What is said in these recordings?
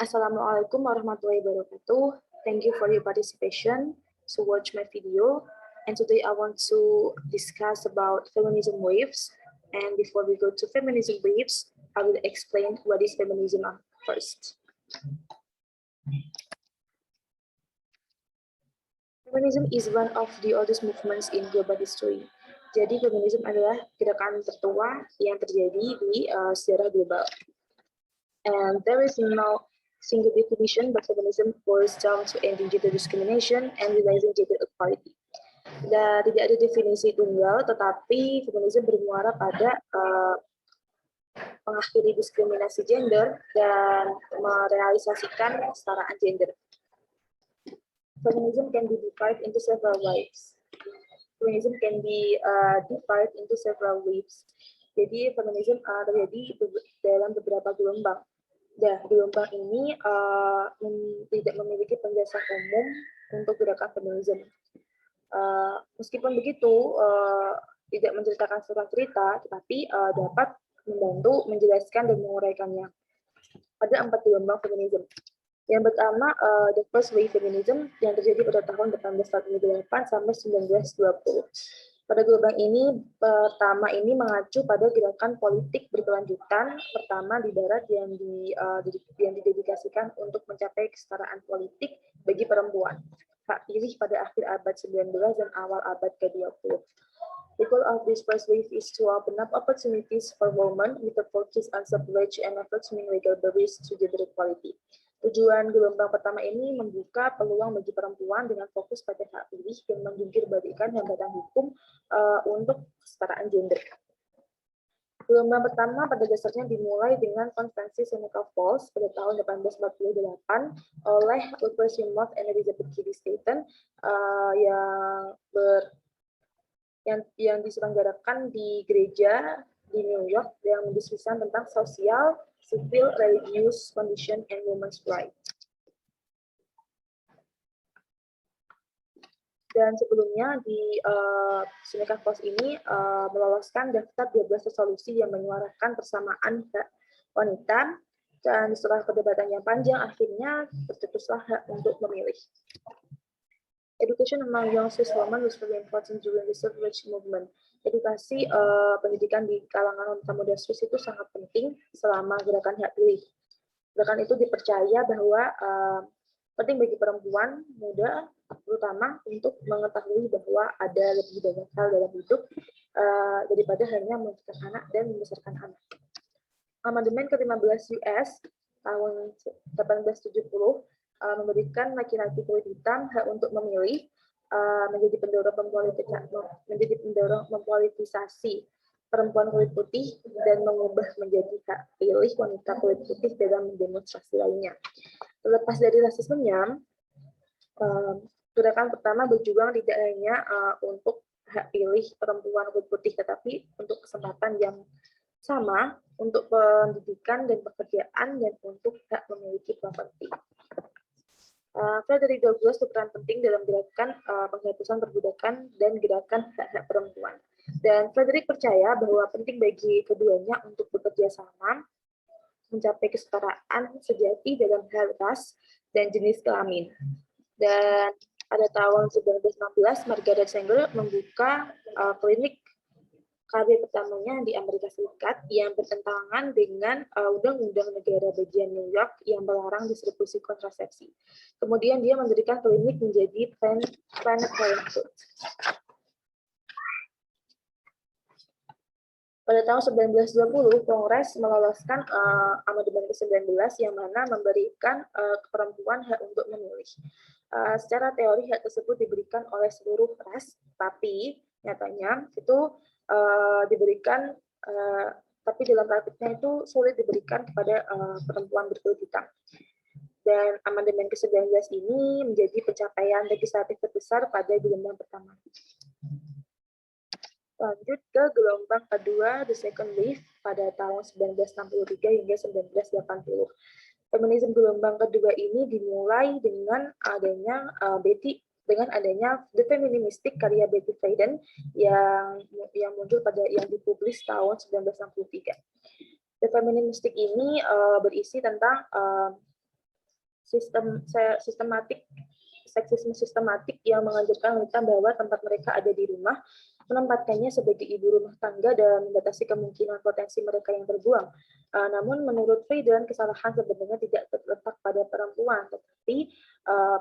Assalamualaikum warahmatullahi wabarakatuh. Thank you for your participation to watch my video. And today I want to discuss about feminism waves. And before we go to feminism waves, I will explain what is feminism first. Feminism is one of the oldest movements in global history. Jadi feminism adalah gerakan tertua yang terjadi di sejarah global. And there is no single definition, but feminism boils down to ending gender discrimination and realizing gender equality. Dan tidak ada definisi tunggal, tetapi feminisme bermuara pada mengakhiri diskriminasi gender dan merealisasikan kesetaraan gender. Feminism can be divided into several ways. Feminism can be divided into several waves. Jadi feminisme terjadi dalam beberapa gelombang. Dan gelombang ini tidak memiliki penjelasan umum untuk gerakan feminisme. Meskipun begitu, tidak menceritakan sebuah cerita, tetapi dapat membantu menjelaskan dan menguraikannya. Ada 4 gelombang feminisme. Yang pertama, the first wave feminism yang terjadi pada tahun 1848 sampai 1920. Pada gelombang ini, pertama ini mengacu pada gerakan politik berkelanjutan pertama di barat yang didedikasikan untuk mencapai kesetaraan politik bagi perempuan. Hak pilih pada akhir abad 19 dan awal abad ke-20. The goal of this first wave is to open up opportunities for women with a focus on suffrage and affirming legal barriers to gender equality. Tujuan gelombang pertama ini membuka peluang bagi perempuan dengan fokus pada hak pilih dan menjungkir balikan hambatan hukum untuk kesetaraan gender. Gelombang pertama pada dasarnya dimulai dengan konferensi Seneca Falls pada tahun 1848 oleh Lucretia Mott and Elizabeth Cady Stanton yang diselenggarakan di gereja di New York yang mendiskusikan tentang sosial, civil, religious condition, and women's rights. Dan sebelumnya di Seneca Falls ini meloloskan daftar 12 resolusi yang menyuarakan persamaan hak wanita, dan setelah perdebatan yang panjang akhirnya tercetuslah hak untuk memilih. Education among young Swiss women was very important during the suffrage movement. Edukasi pendidikan di kalangan wanita muda Swiss itu sangat penting selama gerakan hak pilih. Gerakan itu dipercaya bahwa penting bagi perempuan muda terutama untuk mengetahui bahwa ada lebih banyak hal dalam hidup daripada hanya melahirkan anak dan membesarkan anak. Amandemen ke-15 US tahun 1870 memberikan laki-laki kulit hitam hak untuk memilih, menjadi pendorong mempolitisasi perempuan kulit putih dan mengubah menjadi hak pilih wanita kulit putih dalam demonstrasi lainnya. Terlepas dari rasismenya, gerakan pertama berjuang tidak hanya untuk hak pilih perempuan kulit putih, tetapi untuk kesempatan yang sama untuk pendidikan dan pekerjaan dan untuk hak memiliki properti. Frederick Douglass berperan penting dalam gerakan penghapusan perbudakan dan gerakan hak-hak perempuan. Dan Frederick percaya bahwa penting bagi keduanya untuk bekerja sama mencapai kesetaraan sejati dalam hal ras dan jenis kelamin. Dan pada tahun 1916, Margaret Sanger membuka klinik KB pertamanya di Amerika Serikat yang bertentangan dengan Undang-Undang Negara Bagian New York yang melarang distribusi kontrasepsi. Kemudian dia mendirikan klinik menjadi Planned Parenthood. Pada tahun 1920, Kongres meloloskan Amandemen ke-19 yang mana memberikan perempuan hak untuk memilih. Secara teori hak tersebut diberikan oleh seluruh ras, tapi nyatanya itu diberikan, tapi dalam praktiknya itu sulit diberikan kepada perempuan berkulit hitam. Dan amandemen ke-19 ini menjadi pencapaian legislatif terbesar pada gelombang pertama. Lanjut ke gelombang kedua, the second wave, pada tahun 1963 hingga 1980. Feminisme gelombang kedua ini dimulai dengan adanya The Feministic karya Betty Friedan yang muncul yang dipublis tahun 1963. The Feministic ini berisi tentang sistematik seksisme sistematik yang mengajarkan wanita bahwa tempat mereka ada di rumah, menempatkannya sebagai ibu rumah tangga dan membatasi kemungkinan potensi mereka yang terbuang. Namun menurut Friedan, kesalahan sebenarnya tidak terletak pada perempuan, tetapi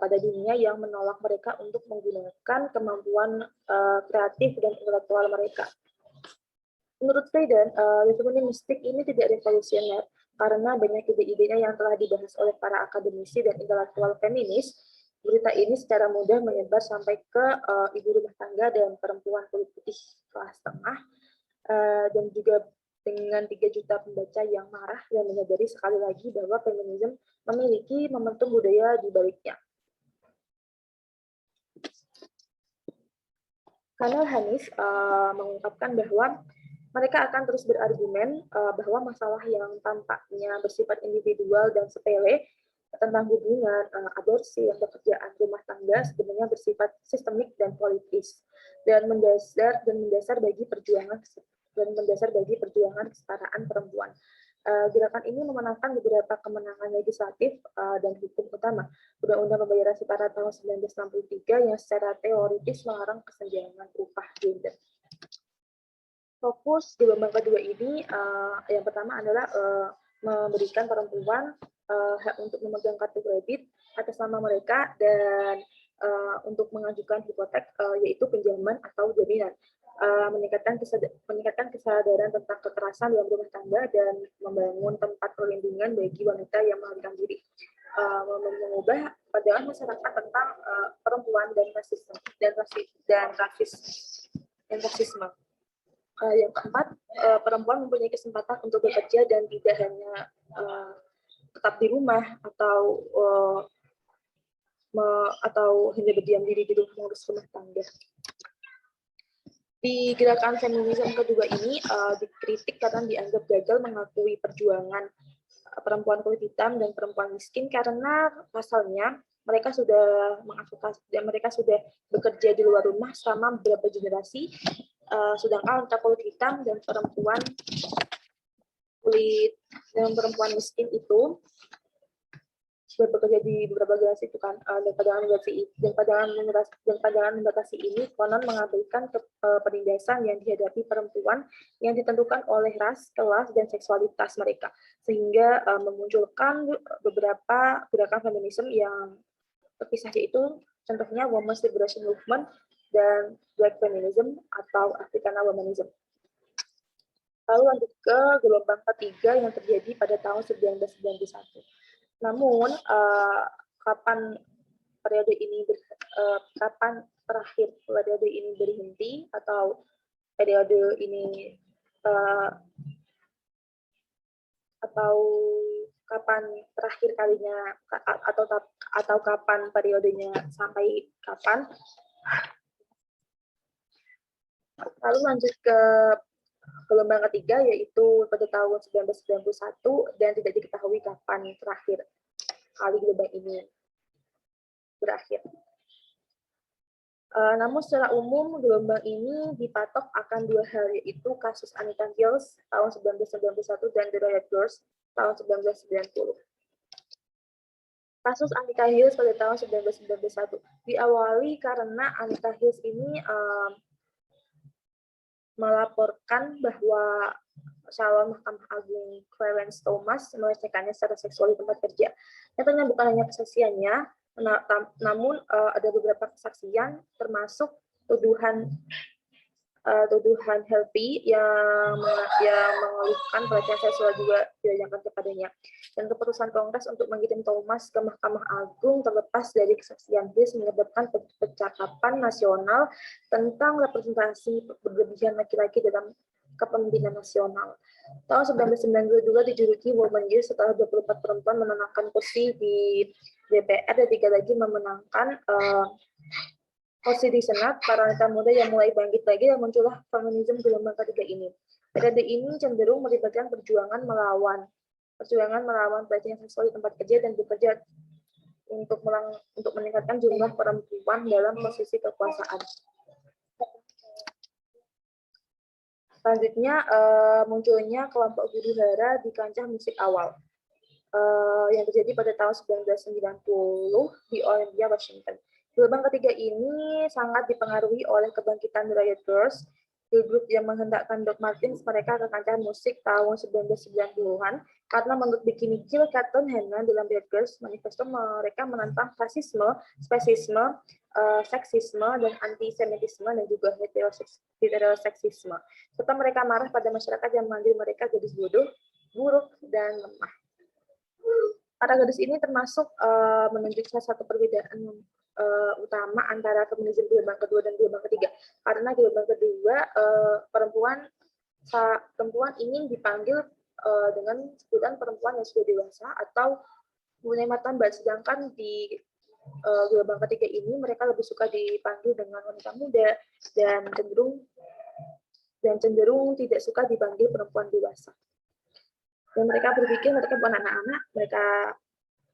pada dunia yang menolak mereka untuk menggunakan kemampuan kreatif dan intelektual mereka. Menurut Friedan, feministik ini tidak revolusioner karena banyak ide-idenya yang telah dibahas oleh para akademisi dan intelektual feminis. Berita ini secara mudah menyebar sampai ke ibu rumah tangga dan perempuan kulit putih kelas tengah, dan juga dengan 3 juta pembaca yang marah dan menyadari sekali lagi bahwa feminisme memiliki momentum budaya di baliknya. Kanal Hanif mengungkapkan bahwa mereka akan terus berargumen bahwa masalah yang tampaknya bersifat individual dan sepele tentang hubungan, aborsi, dan pekerjaan rumah tangga sebenarnya bersifat sistemik dan politis dan mendasar bagi perjuangan kesetaraan perempuan. Gerakan ini memenangkan beberapa kemenangan legislatif dan hukum utama. Undang-Undang Pembayaran Setara tahun 1963 yang secara teoritis melarang kesenjangan upah gender. Fokus gelombang kedua ini yang pertama adalah memberikan perempuan hak untuk memegang kartu kredit atas nama mereka dan untuk mengajukan hipotek, yaitu pinjaman atau jaminan, meningkatkan kesadaran tentang kekerasan dalam rumah tangga dan membangun tempat perlindungan bagi wanita yang melarikan diri, mengubah pandangan masyarakat tentang perempuan dan rasisme. Yang keempat, perempuan mempunyai kesempatan untuk bekerja dan tidak hanya tetap di rumah atau hanya berdiam diri di rumah mengurus rumah tangga. Di gerakan feminisme kedua ini dikritik karena dianggap gagal mengakui perjuangan perempuan kulit hitam dan perempuan miskin karena pasalnya mereka sudah bekerja di luar rumah selama beberapa generasi, sedangkan wanita kulit hitam dan perempuan miskin itu sudah bekerja di beberapa generasi itu kan, dan pandangan membatasi ini konon mengabaikan penindasan yang dihadapi perempuan yang ditentukan oleh ras, kelas, dan seksualitas mereka, sehingga memunculkan beberapa gerakan feminisme yang terpisah, yaitu contohnya Women's Liberation Movement dan Black Feminism atau Africana Womanism. Lalu lanjut ke gelombang ketiga yang terjadi pada tahun 1991. Namun, kapan terakhir periode ini berhenti atau periode ini atau kapan terakhir kalinya atau kapan periodenya sampai kapan? Lalu lanjut ke gelombang ketiga, yaitu pada tahun 1991 dan tidak diketahui kapan terakhir kali gelombang ini berakhir. Namun secara umum gelombang ini dipatok akan 2 hal, yaitu kasus Anita Hills tahun 1991 dan The Riot Girls tahun 1990. Kasus Anita Hills pada tahun 1991 diawali karena Anita Hills ini melaporkan bahwa calon Mahkamah Agung Clarence Thomas melecehkannya secara seksual di tempat kerja. Nyatanya bukan hanya kesaksiannya, namun ada beberapa kesaksian, termasuk tuduhan Helpy yang mengeluhkan pelecehan seksual juga dilakukan kepadanya. Dan keputusan Kongres untuk mengirim Thomas ke Mahkamah Agung terlepas dari kesaksian Hills menyebabkan percakapan nasional tentang representasi berlebihan laki-laki dalam kepemimpinan nasional. Tahun 1992 dijuluki Woman Year setelah 24 perempuan memenangkan kursi di DPR dan 3 lagi memenangkan kursi di Senat. Para wanita muda yang mulai bangkit lagi dan muncullah feminisme gelombang ketiga ini. Periode ini cenderung melibatkan perjuangan melawan pelecehan seksual di tempat kerja dan bekerja untuk meningkatkan jumlah perempuan dalam posisi kekuasaan. Selanjutnya munculnya kelompok huru hara di kancah musik awal. yang terjadi pada tahun 1990 di Olympia, Washington. Gelombang ketiga ini sangat dipengaruhi oleh kebangkitan Riot Girls, girl group yang menghendakkan Doc Martens mereka ke kancah musik tahun 1990-an, karena menurut Bikini Kill, Cotton Hannah dalam Riot Girls manifesto mereka menentang rasisme, spesisme, seksisme, dan antisemitisme, dan juga heteroseksisme. Serta mereka marah pada masyarakat yang memanggil mereka gadis bodoh, buruk, dan lemah. Para gadis ini termasuk menunjukkan salah satu perbedaan utama antara feminisme gelombang kedua dan gelombang ketiga. Karena gelombang kedua perempuan ingin dipanggil dengan sebutan perempuan yang sudah dewasa atau punya mata tambah, sedangkan di gelombang ketiga ini mereka lebih suka dipanggil dengan wanita muda dan cenderung tidak suka dipanggil perempuan dewasa. Dan mereka berpikir mereka bukan anak-anak,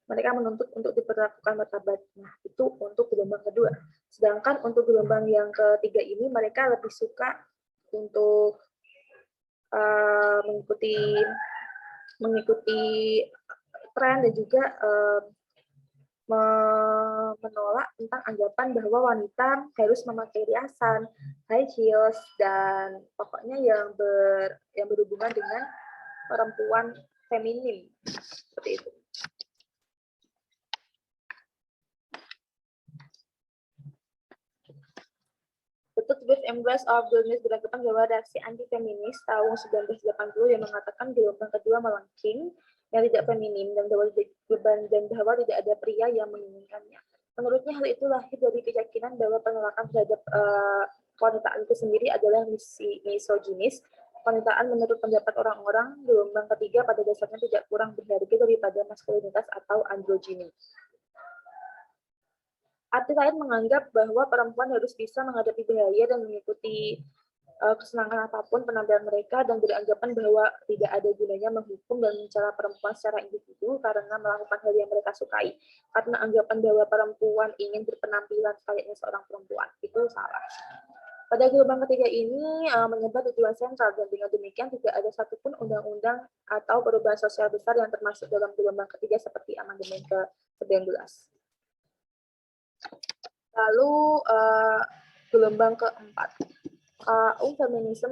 mereka menuntut untuk diperlakukan martabat. Nah, itu untuk gelombang kedua. Sedangkan untuk gelombang yang ketiga ini, mereka lebih suka untuk mengikuti tren dan juga menolak tentang anggapan bahwa wanita harus memakai riasan, high heels, dan pokoknya yang berhubungan dengan perempuan feminim, seperti itu. The Third Wave Embrace of Girlness beranggapan bahwa reaksi anti-feminis tahun 1980 yang mengatakan gelombang kedua melengking, yang tidak feminim, dan bahwa tidak ada pria yang menginginkannya. Menurutnya hal itu lahir dari keyakinan bahwa penolakan terhadap wanita itu sendiri adalah misoginis. Wanitaan menurut pendapat orang-orang gelombang ketiga pada dasarnya tidak kurang berharga daripada maskulinitas atau androgini. Arti lain menganggap bahwa perempuan harus bisa menghadapi bahaya dan mengikuti kesenangan apapun penampilan mereka, dan beranggapan bahwa tidak ada gunanya menghukum dan mencela perempuan secara individu karena melakukan hal yang mereka sukai. Karena anggapan bahwa perempuan ingin berpenampilan kayaknya seorang perempuan, itu salah. Pada gelombang ketiga ini menyebar tujuan sentral, dan dengan demikian tidak ada satupun undang-undang atau perubahan sosial besar yang termasuk dalam gelombang ketiga seperti amandemen ke-19. Lalu gelombang keempat, kaum feminis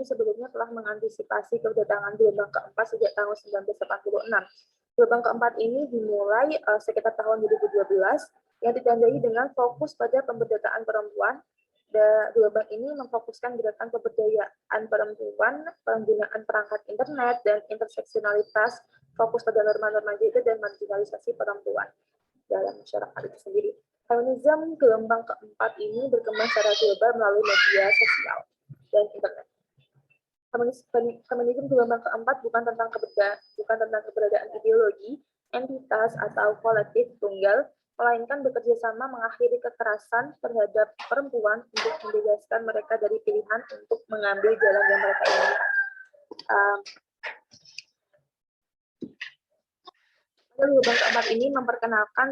sebelumnya telah mengantisipasi kedatangan gelombang keempat sejak tahun 1986. Gelombang keempat ini dimulai sekitar tahun 2012 yang ditandai dengan fokus pada pemberdayaan perempuan. Gelombang ini memfokuskan gerakan pemberdayaan perempuan, penggunaan perangkat internet, dan interseksionalitas, fokus pada norma-norma gender dan marginalisasi perempuan dalam masyarakat itu sendiri. Feminisme gelombang keempat ini berkembang secara global melalui media sosial dan internet. Feminisme gelombang keempat bukan tentang keberadaan ideologi, entitas, atau kolektif tunggal, melainkan bekerja sama mengakhiri kekerasan terhadap perempuan untuk membebaskan mereka dari pilihan untuk mengambil jalan yang mereka inginkan. Gelombang keempat ini memperkenalkan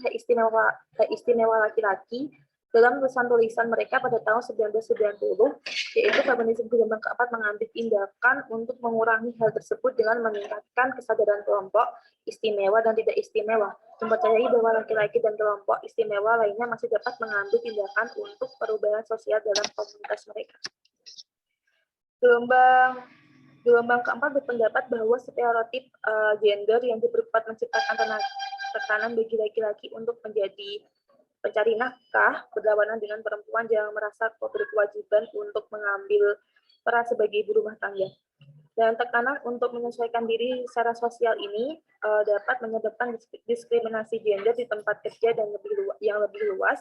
hak istimewa laki-laki dalam tulisan-tulisan mereka pada tahun 1990, yaitu feminisme gelombang keempat mengambil tindakan untuk mengurangi hal tersebut dengan meningkatkan kesadaran kelompok istimewa dan tidak istimewa, mempercayai bahwa laki-laki dan kelompok istimewa lainnya masih dapat mengambil tindakan untuk perubahan sosial dalam komunitas mereka. Gelombang keempat berpendapat bahwa stereotip gender yang berbuat menciptakan tekanan bagi laki-laki untuk menjadi pencari nafkah berlawanan dengan perempuan yang merasa berkewajiban untuk mengambil peran sebagai ibu rumah tangga. Dan tekanan untuk menyesuaikan diri secara sosial ini dapat menyebabkan diskriminasi gender di tempat kerja dan yang lebih luas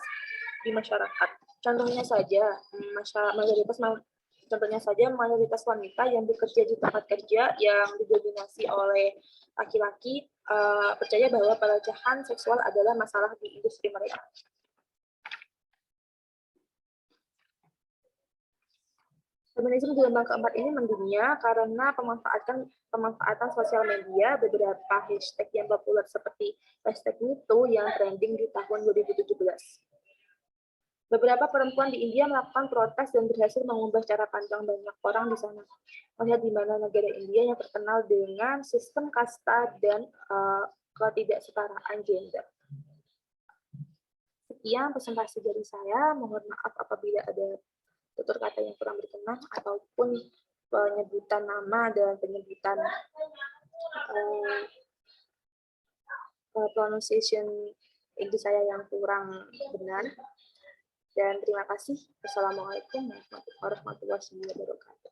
di masyarakat. Contohnya saja mayoritas wanita yang bekerja di tempat kerja yang didominasi oleh laki-laki percaya bahwa pelecehan seksual adalah masalah di industri mereka. Feminisme gelombang keempat ini mendunia karena pemanfaatan sosial media, beberapa hashtag yang populer seperti hashtag #MeToo yang trending di tahun 2017. Beberapa perempuan di India melakukan protes dan berhasil mengubah cara pandang banyak orang di sana. Melihat di mana negara India yang terkenal dengan sistem kasta dan ketidaksetaraan gender. Sekian presentasi dari saya. Mohon maaf apabila ada tutur kata yang kurang berkenan ataupun penyebutan nama dan penyebutan pronunciation Inggris saya yang kurang benar. Dan terima kasih. Wassalamualaikum warahmatullahi wabarakatuh.